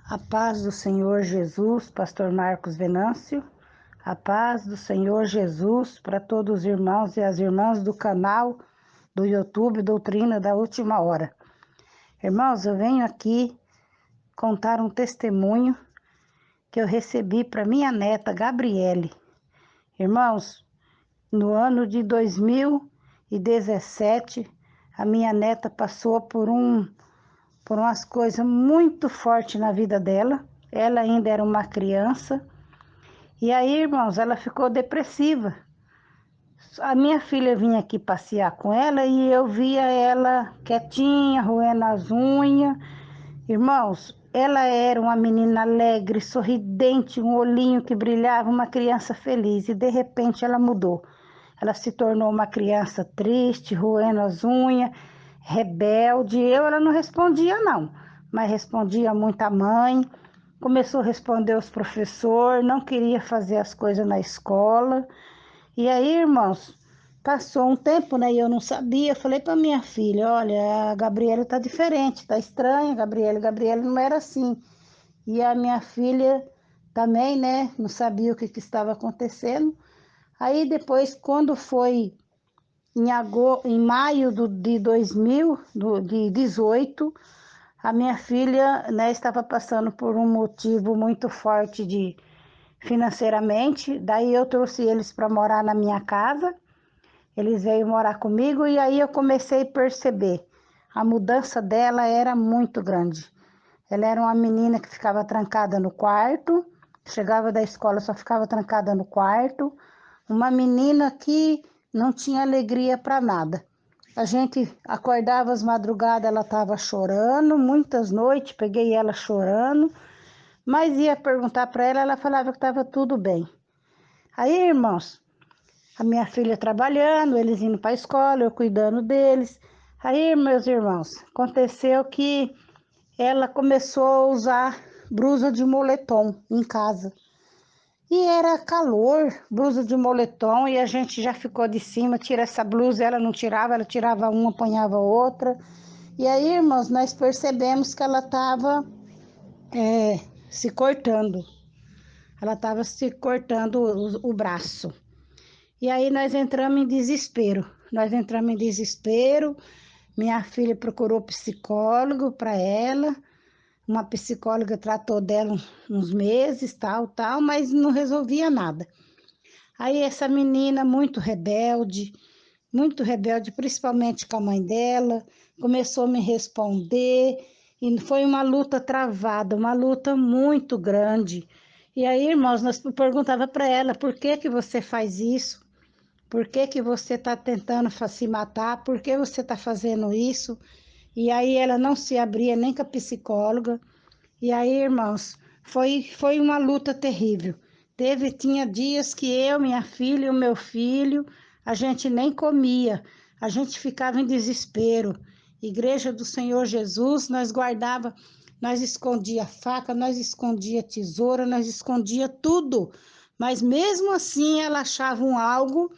A paz do Senhor Jesus, Pastor Marcos Venâncio. A paz do Senhor Jesus para todos os irmãos e as irmãs do canal do YouTube Doutrina da Última Hora. Irmãos, eu venho aqui contar um testemunho que eu recebi para minha neta Gabriele. Irmãos, no ano de 2017, a minha neta passou por umas coisas muito fortes na vida dela. Ela ainda era uma criança. E aí, irmãos, ela ficou depressiva. A minha filha vinha aqui passear com ela e eu via ela quietinha, roendo as unhas. Irmãos, ela era uma menina alegre, sorridente, um olhinho que brilhava, uma criança feliz. E de repente ela mudou. Ela se tornou uma criança triste, roendo as unhas, rebelde. Ela não respondia não, mas respondia muito à mãe. Começou a responder aos professores, não queria fazer as coisas na escola. E aí, irmãos, passou um tempo, né? E eu não sabia. Falei para minha filha: olha, a Gabriela tá diferente, tá estranha, Gabriela não era assim. E a minha filha também, né? Não sabia o que estava acontecendo. Aí depois, quando foi em maio de 2018, a minha filha, né, estava passando por um motivo muito forte financeiramente. Daí eu trouxe eles para morar na minha casa. Eles veio morar comigo e aí eu comecei a perceber. A mudança dela era muito grande. Ela era uma menina que ficava trancada no quarto. Chegava da escola, só ficava trancada no quarto. Uma menina que não tinha alegria para nada. A gente acordava às madrugadas, ela estava chorando, muitas noites peguei ela chorando, mas ia perguntar para ela, ela falava que estava tudo bem. Aí, irmãos, a minha filha trabalhando, eles indo para a escola, eu cuidando deles. Aí, meus irmãos, aconteceu que ela começou a usar blusa de moletom em casa. E era calor, blusa de moletom, e a gente já ficou de cima, tira essa blusa, ela não tirava, ela tirava uma, apanhava outra. E aí, irmãos, nós percebemos que ela estava se cortando. Ela estava se cortando o braço. E aí nós entramos em desespero. Minha filha procurou psicólogo para ela. Uma psicóloga tratou dela uns meses, tal, mas não resolvia nada. Aí essa menina muito rebelde, principalmente com a mãe dela, começou a me responder e foi uma luta travada, uma luta muito grande. E aí, irmãos, nós perguntava para ela: por que que você faz isso? Por que que você está tentando se matar? Por que você está fazendo isso? E aí ela não se abria nem com a psicóloga. E aí, irmãos, foi uma luta terrível. Tinha dias que eu, minha filha e o meu filho, a gente nem comia, a gente ficava em desespero. Igreja do Senhor Jesus, nós escondia faca, nós escondia tesoura, nós escondia tudo. Mas mesmo assim ela achava algo,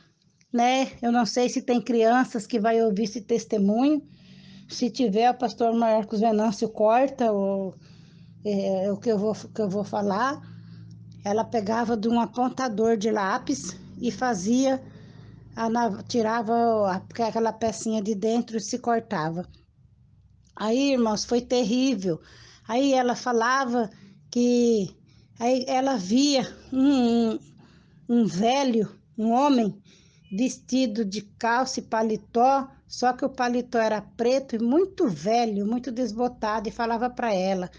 né? Eu não sei se tem crianças que vai ouvir esse testemunho. Se tiver, o pastor Marcos Venâncio corta o que eu vou falar. Ela pegava de um apontador de lápis e tirava aquela pecinha de dentro e se cortava. Aí, irmãos, foi terrível. Aí ela falava que aí ela via um velho, um homem, vestido de calça e paletó, só que o paletó era preto e muito velho, muito desbotado, e falava para ela: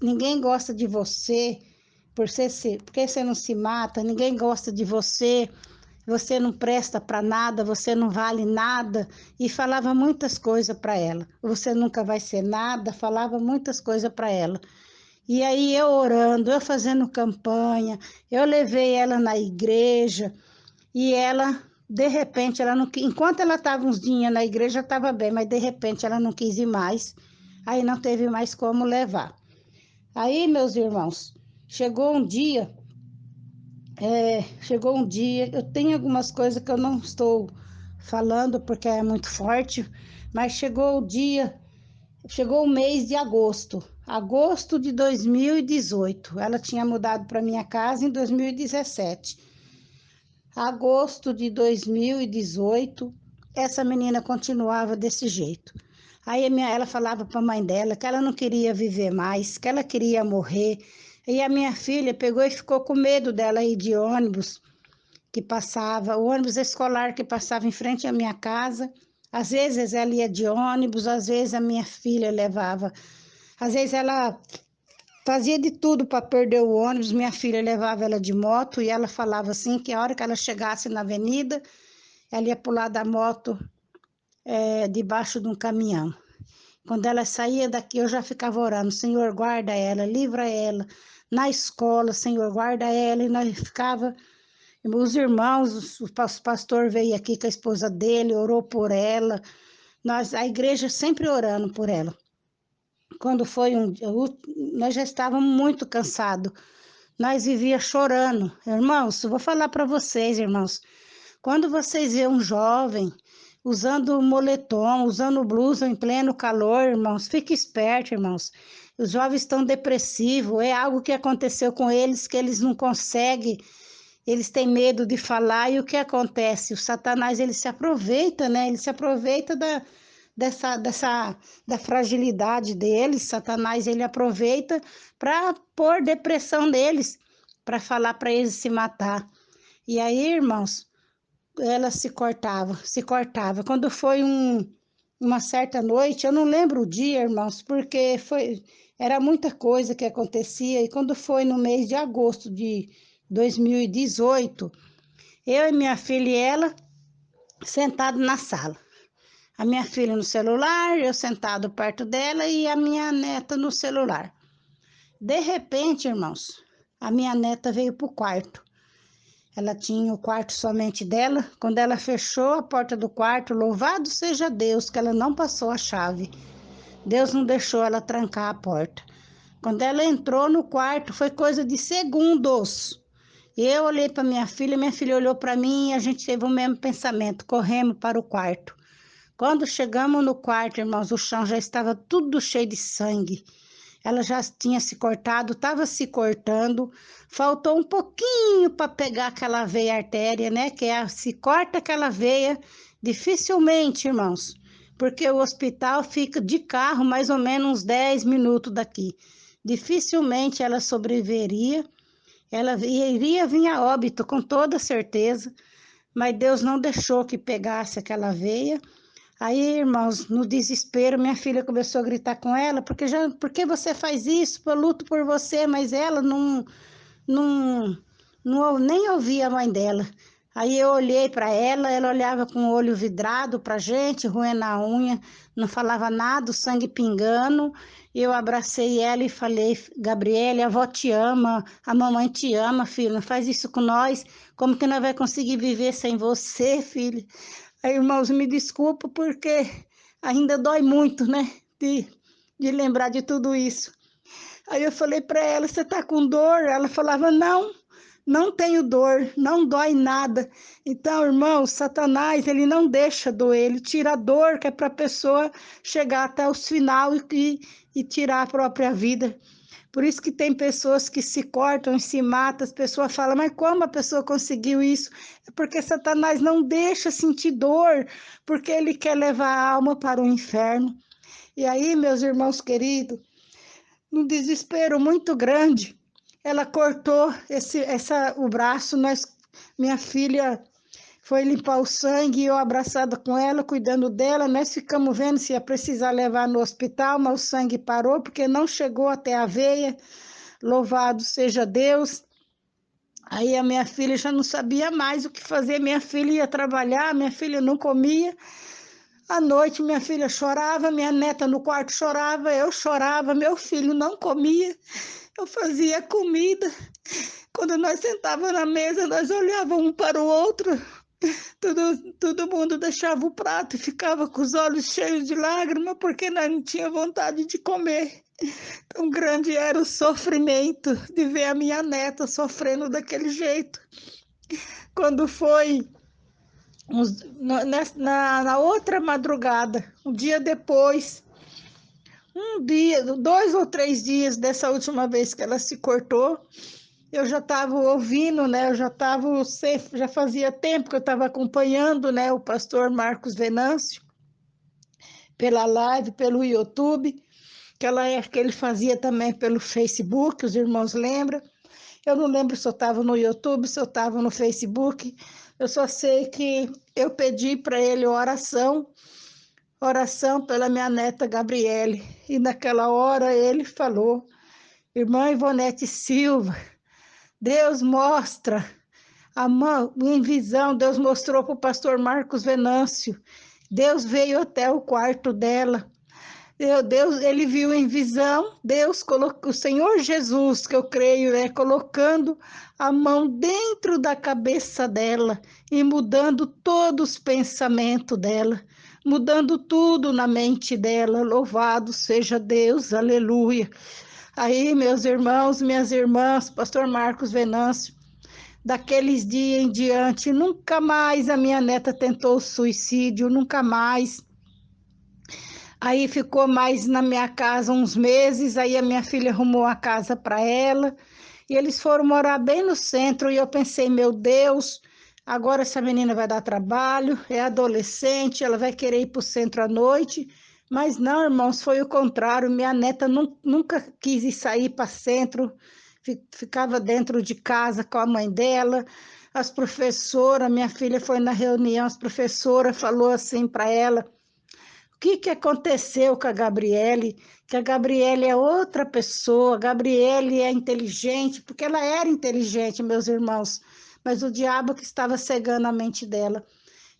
ninguém gosta de você, porque você não se mata, ninguém gosta de você, você não presta para nada, você não vale nada. E falava muitas coisas para ela. Você nunca vai ser nada, falava muitas coisas para ela. E aí eu orando, eu fazendo campanha, eu levei ela na igreja e ela, de repente, ela não, enquanto ela estava uns dias na igreja, estava bem, mas de repente ela não quis ir mais, aí não teve mais como levar. Aí, meus irmãos, chegou um dia, eu tenho algumas coisas que eu não estou falando porque é muito forte, mas chegou o mês de agosto. agosto de 2018. Ela tinha mudado para minha casa em 2017. Agosto de 2018, essa menina continuava desse jeito. Aí ela falava para a mãe dela que ela não queria viver mais, que ela queria morrer. E a minha filha pegou e ficou com medo dela ir de ônibus que passava, o ônibus escolar que passava em frente à minha casa. Às vezes ela ia de ônibus, às vezes a minha filha levava. Às vezes ela fazia de tudo para perder o ônibus. Minha filha levava ela de moto e ela falava assim que a hora que ela chegasse na avenida, ela ia pular da moto debaixo de um caminhão. Quando ela saía daqui, eu já ficava orando: Senhor, guarda ela, livra ela. Na escola, Senhor, guarda ela. E nós ficava, os irmãos, o pastor veio aqui com a esposa dele, orou por ela. A igreja sempre orando por ela. Quando foi nós já estávamos muito cansados. Nós vivia chorando. Irmãos, vou falar para vocês, irmãos. Quando vocês vêem um jovem usando moletom, usando blusa em pleno calor, irmãos, fique esperto, irmãos. Os jovens estão depressivos, é algo que aconteceu com eles que eles não conseguem, eles têm medo de falar. E o que acontece? O Satanás, ele se aproveita, né? Ele se aproveita da fragilidade deles. Satanás, ele aproveita para pôr depressão neles, para falar para eles se matar. E aí, irmãos, ela se cortava, se cortava. Quando foi uma certa noite, eu não lembro o dia, irmãos, porque era muita coisa que acontecia. E quando foi no mês de agosto de 2018, eu e minha filha e ela sentados na sala. A minha filha no celular, eu sentado perto dela e a minha neta no celular. De repente, irmãos, a minha neta veio para o quarto. Ela tinha o quarto somente dela. Quando ela fechou a porta do quarto, louvado seja Deus que ela não passou a chave. Deus não deixou ela trancar a porta. Quando ela entrou no quarto, foi coisa de segundos. Eu olhei para minha filha olhou para mim e a gente teve o mesmo pensamento. Corremos para o quarto. Quando chegamos no quarto, irmãos, o chão já estava tudo cheio de sangue. Ela já tinha se cortado, estava se cortando, faltou um pouquinho para pegar aquela veia artéria, né? Se corta aquela veia, dificilmente, irmãos, porque o hospital fica de carro mais ou menos uns 10 minutos daqui. Dificilmente ela sobreviveria, ela iria vir a óbito com toda certeza, mas Deus não deixou que pegasse aquela veia. Aí, irmãos, no desespero, minha filha começou a gritar com ela: por que você faz isso? Eu luto por você. Mas ela não, nem ouvia a mãe dela. Aí eu olhei para ela, ela olhava com o olho vidrado para a gente, roendo a unha, não falava nada, o sangue pingando. Eu abracei ela e falei: Gabriele, a avó te ama, a mamãe te ama, filha, não faz isso com nós. Como que nós vamos conseguir viver sem você, filha? Aí, irmãos, me desculpa porque ainda dói muito, né? De lembrar de tudo isso. Aí eu falei para ela: você tá com dor? Ela falava: não, não tenho dor, não dói nada. Então, irmãos, Satanás, ele não deixa doer, ele tira a dor que é para a pessoa chegar até os final e tirar a própria vida. Por isso que tem pessoas que se cortam e se matam. As pessoas falam: mas como a pessoa conseguiu isso? É porque Satanás não deixa sentir dor, porque ele quer levar a alma para o inferno. E aí, meus irmãos queridos, num desespero muito grande, ela cortou o braço. Minha filha foi limpar o sangue, eu abraçada com ela, cuidando dela. Nós ficamos vendo se ia precisar levar no hospital, mas o sangue parou porque não chegou até a veia. Louvado seja Deus. Aí a minha filha já não sabia mais o que fazer. Minha filha ia trabalhar, minha filha não comia. À noite minha filha chorava, minha neta no quarto chorava, eu chorava, meu filho não comia. Eu fazia comida. Quando nós sentávamos na mesa, nós olhávamos um para o outro. Todo mundo deixava o prato e ficava com os olhos cheios de lágrimas, porque nós não tínhamos vontade de comer. Tão grande era o sofrimento de ver a minha neta sofrendo daquele jeito. Quando foi na outra madrugada, um dia depois, Um dia, 2 ou 3 dias dessa última vez que ela se cortou, eu já estava ouvindo, né? Eu já estava, já fazia tempo que eu estava acompanhando, né? O pastor Marcos Venâncio pela live, pelo YouTube, que ele fazia também pelo Facebook, os irmãos lembram. Eu não lembro se eu estava no YouTube, se eu estava no Facebook. Eu só sei que eu pedi para ele oração pela minha neta Gabriele. E naquela hora ele falou: Irmã Ivonete Silva, Deus mostra a mão em visão, Deus mostrou para o pastor Marcos Venâncio. Deus veio até o quarto dela. Deus, ele viu em visão, Deus colocou, o Senhor Jesus, que eu creio, colocando a mão dentro da cabeça dela e mudando todos os pensamentos dela, mudando tudo na mente dela. Louvado seja Deus, aleluia. Aí, meus irmãos, minhas irmãs, pastor Marcos Venâncio, daqueles dias em diante, nunca mais a minha neta tentou suicídio, nunca mais. Aí ficou mais na minha casa uns meses, aí a minha filha arrumou a casa para ela, e eles foram morar bem no centro, e eu pensei, meu Deus, agora essa menina vai dar trabalho, é adolescente, ela vai querer ir para o centro à noite, mas não, irmãos, foi o contrário, minha neta nunca quis ir sair para centro, ficava dentro de casa com a mãe dela, as professoras, minha filha foi na reunião, as professoras falou assim para ela: o que que aconteceu com a Gabriele? Que a Gabriele é outra pessoa, a Gabriele é inteligente, porque ela era inteligente, meus irmãos, mas o diabo que estava cegando a mente dela.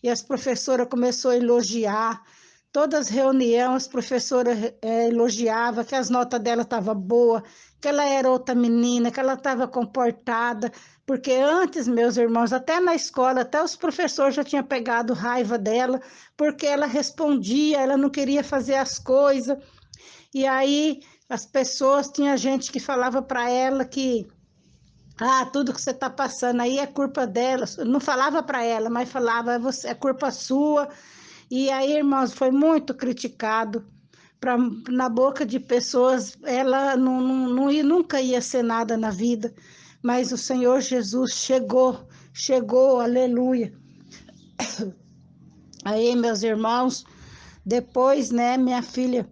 E as professoras começaram a elogiar, todas as reuniões as professoras elogiavam que as notas dela estavam boas, que ela era outra menina, que ela estava comportada, porque antes, meus irmãos, até na escola, até os professores já tinham pegado raiva dela, porque ela respondia, ela não queria fazer as coisas, e aí as pessoas, tinha gente que falava para ela que tudo que você está passando aí é culpa dela. Não falava para ela, mas falava, é culpa sua. E aí, irmãos, foi muito criticado. Na boca de pessoas, ela nunca ia ser nada na vida. Mas o Senhor Jesus chegou, aleluia. Aí, meus irmãos, depois, né, minha filha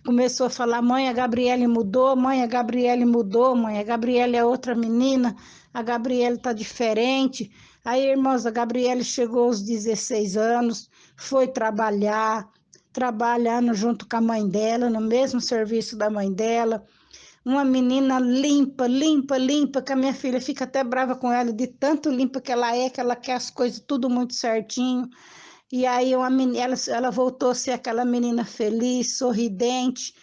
começou a falar: mãe, a Gabriele mudou, mãe, a Gabriele mudou, mãe, a Gabriele é outra menina, a Gabriele tá diferente. Aí, irmãos, a Gabriele chegou aos 16 anos, foi trabalhando junto com a mãe dela, no mesmo serviço da mãe dela. Uma menina limpa, limpa, limpa, que a minha filha fica até brava com ela, de tanto limpa que ela quer as coisas tudo muito certinho. E aí ela voltou a ser aquela menina feliz, sorridente.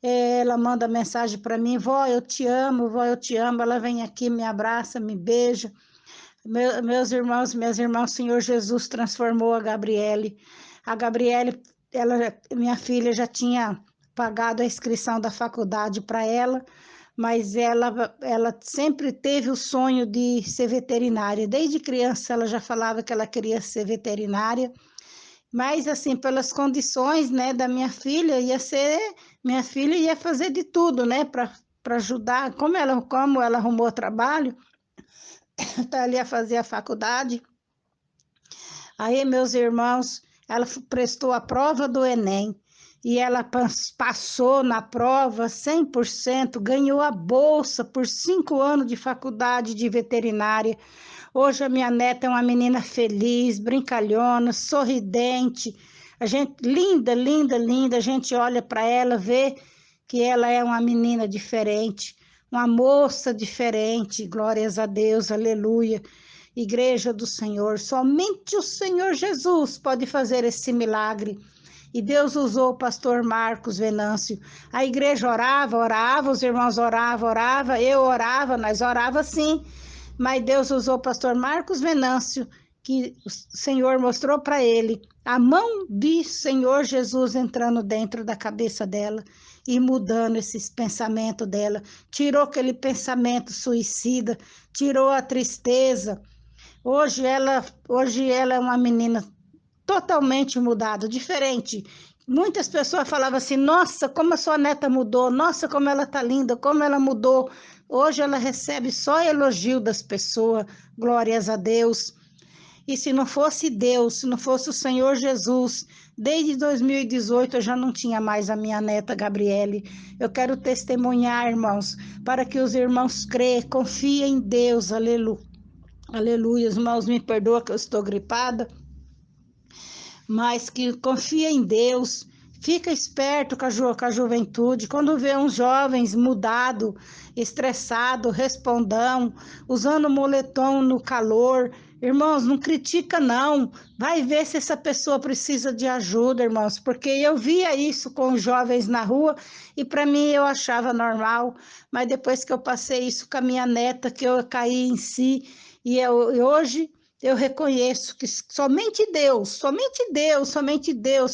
Ela manda mensagem para mim: vó, eu te amo, vó, eu te amo. Ela vem aqui, me abraça, me beija. Meus irmãos, minhas irmãs, o Senhor Jesus transformou a Gabriele. A Gabriele, minha filha já tinha pagado a inscrição da faculdade para ela, mas ela sempre teve o sonho de ser veterinária. Desde criança ela já falava que ela queria ser veterinária. Mas, assim, pelas condições, né, da minha filha ia fazer de tudo, né, para ajudar. Como ela arrumou trabalho, tá ali a fazer a faculdade. Aí, meus irmãos, ela prestou a prova do Enem e ela passou na prova 100%, ganhou a bolsa por 5 anos de faculdade de veterinária. Hoje a minha neta é uma menina feliz, brincalhona, sorridente, a gente linda, linda, linda. A gente olha para ela, vê que ela é uma menina diferente, uma moça diferente. Glórias a Deus, aleluia. Igreja do Senhor, somente o Senhor Jesus pode fazer esse milagre. E Deus usou o pastor Marcos Venâncio. A igreja orava, os irmãos oravam, eu orava, nós orava sim. Mas Deus usou o pastor Marcos Venâncio, que o Senhor mostrou para ele a mão de Senhor Jesus entrando dentro da cabeça dela e mudando esses pensamentos dela. Tirou aquele pensamento suicida, tirou a tristeza. Hoje ela é uma menina totalmente mudada, diferente. Muitas pessoas falavam assim, nossa, como a sua neta mudou, nossa, como ela tá linda, como ela mudou. Hoje ela recebe só elogio das pessoas, glórias a Deus. E se não fosse Deus, se não fosse o Senhor Jesus, desde 2018 eu já não tinha mais a minha neta Gabriele. Eu quero testemunhar, irmãos, para que os irmãos crêem, confiem em Deus, aleluia. Aleluia, os irmãos, me perdoa que eu estou gripada, mas que confia em Deus, fica esperto com a juventude, quando vê uns jovens mudado, estressado, respondão, usando moletom no calor, irmãos, não critica não, vai ver se essa pessoa precisa de ajuda, irmãos, porque eu via isso com os jovens na rua e para mim eu achava normal, mas depois que eu passei isso com a minha neta, que eu caí em si, e hoje eu reconheço que somente Deus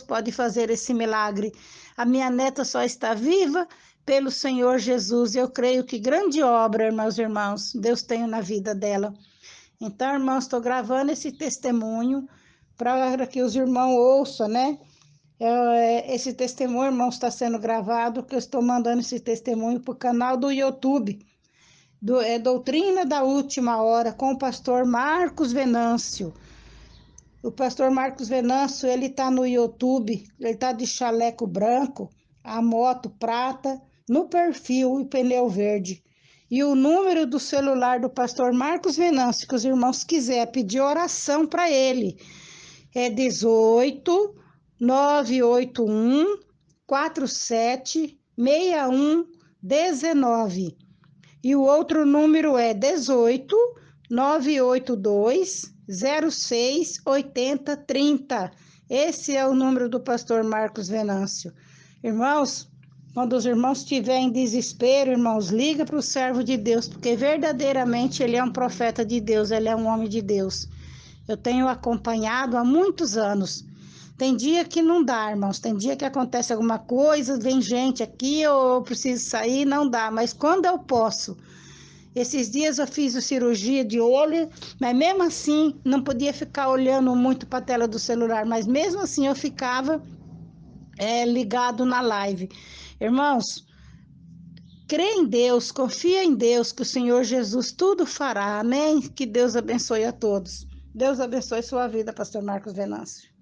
pode fazer esse milagre. A minha neta só está viva pelo Senhor Jesus. Eu creio que grande obra, meus irmãos, Deus tem na vida dela. Então, irmãos, estou gravando esse testemunho para que os irmãos ouçam, né? Esse testemunho, irmãos, está sendo gravado, que eu estou mandando esse testemunho para o canal do YouTube. Doutrina da Última Hora, com o pastor Marcos Venâncio. O pastor Marcos Venâncio, ele está no YouTube, ele está de chaleco branco, a moto prata, no perfil e pneu verde. E o número do celular do pastor Marcos Venâncio, que os irmãos quiserem pedir oração para ele, é 18 981 47 61 19. E o outro número é 18 982 06 80 30. Esse é o número do pastor Marcos Venâncio. Irmãos, quando os irmãos estiverem em desespero, irmãos, liga para o servo de Deus, porque verdadeiramente ele é um profeta de Deus, ele é um homem de Deus. Eu tenho acompanhado há muitos anos. Tem dia que não dá, irmãos. Tem dia que acontece alguma coisa, vem gente aqui, eu preciso sair, não dá. Mas quando eu posso, esses dias eu fiz a cirurgia de olho, mas mesmo assim não podia ficar olhando muito para a tela do celular, mas mesmo assim eu ficava ligado na live. Irmãos, crê em Deus, confia em Deus, que o Senhor Jesus tudo fará, amém? Que Deus abençoe a todos. Deus abençoe sua vida, pastor Marcos Venâncio.